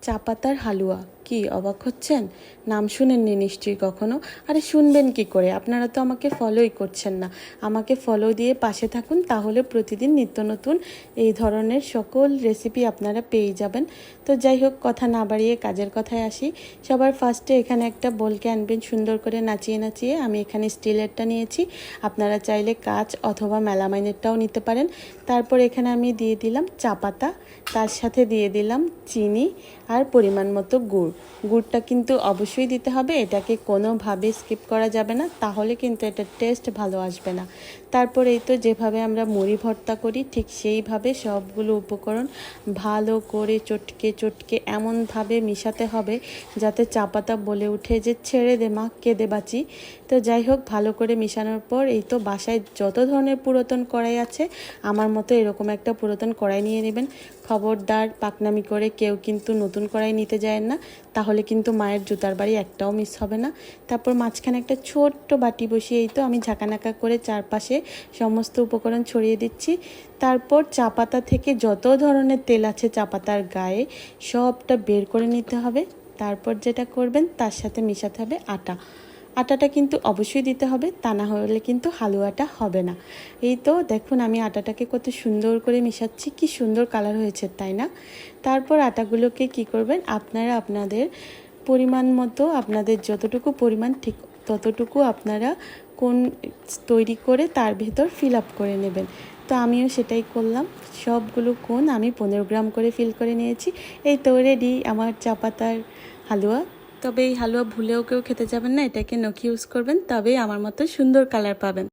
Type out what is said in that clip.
চা পাতার হালুয়া। কি অবাক হচ্ছেন? নাম শুনেননি নিশ্চয়ই কখনো। আরে শুনবেন কি করে, আপনারা তো আমাকে ফলোই করছেন না। আমাকে ফলো দিয়ে পাশে থাকুন, তাহলে প্রতিদিন নিত্য নতুন এই ধরনের সকল রেসিপি আপনারা পেয়ে যাবেন। তো যাই হোক, কথা না বাড়িয়ে কাজের কথায় আসি। সবার ফার্স্টে এখানে একটা বোলকে আনবেন, সুন্দর করে নাচিয়ে নাচিয়ে। আমি এখানে স্টিলেরটা নিয়েছি, আপনারা চাইলে কাঁচ অথবা মেলামাইনেরটাও নিতে পারেন। তারপর এখানে আমি দিয়ে দিলাম চা পাতা, তার সাথে দিয়ে দিলাম চিনি আর পরিমাণ মতো গুড়। গুড়টা কিন্তু অবশ্যই দিতে হবে, এটাকে কোনোভাবে স্কিপ করা যাবে না, তাহলে কিন্তু এটার টেস্ট ভালো আসবে না। তারপর এই তো যেভাবে আমরা মুড়ি ভর্তা করি ঠিক সেইভাবে সবগুলো উপকরণ ভালো করে চটকে চটকে এমনভাবে মিশাতে হবে যাতে চা পাতা বলে উঠে যে ছেড়ে দে মা, কেঁদে বাঁচি। তো যাই হোক, ভালো করে মিশানোর পর এই তো বাসায় যত ধরনের পুরাতন কড়াই আছে আমার মতো এরকম একটা পুরাতন কড়াই নিয়ে নেবেন। খবরদার পাকনামি করে কেউ কিন্তু নতুন কড়াই নিতে যায় না, তাহলে কিন্তু মায়ের জুতার বাড়ি একটাও মিস হবে না। তারপর মাঝখানে একটা ছোট্ট বাটি বসিয়ে এই তো আমি ঝাঁকানাকা করে চারপাশে সমস্ত উপকরণ ছড়িয়ে দিচ্ছি। তারপর চা পাতা থেকে যত ধরনের তেল আছে চা পাতার গায়ে সবটা বের করে নিতে হবে। তারপর যেটা করবেন তার সাথে মেশাতে হবে আটাটা কিন্তু অবশ্যই দিতে হবে, তা না হলে কিন্তু হালুয়াটা হবে না। এই তো দেখুন আমি আটাটাকে কত সুন্দর করে মেশাচ্ছি, কি সুন্দর কালার হয়েছে তাই না? তারপর আটাগুলোকে কি করবেন, আপনারা আপনাদের পরিমাণ মতো, আপনাদের যতটুকু পরিমাণ ঠিক ততটুকু আপনারা কোন তৈরি করে তার ভেতর ফিল আপ করে নেবেন। তো আমিও সেটাই করলাম, সবগুলো কোন আমি 15 গ্রাম করে ফিল করে নিয়েছি। এই তো রেডি আমার চা পাতার হালুয়া। তবে এই হালুয়া ভুলেও কেউ খেতে যাবেন না, এটাকে নখি ইউজ করবেন, তবেই আমার মতো সুন্দর কালার পাবেন।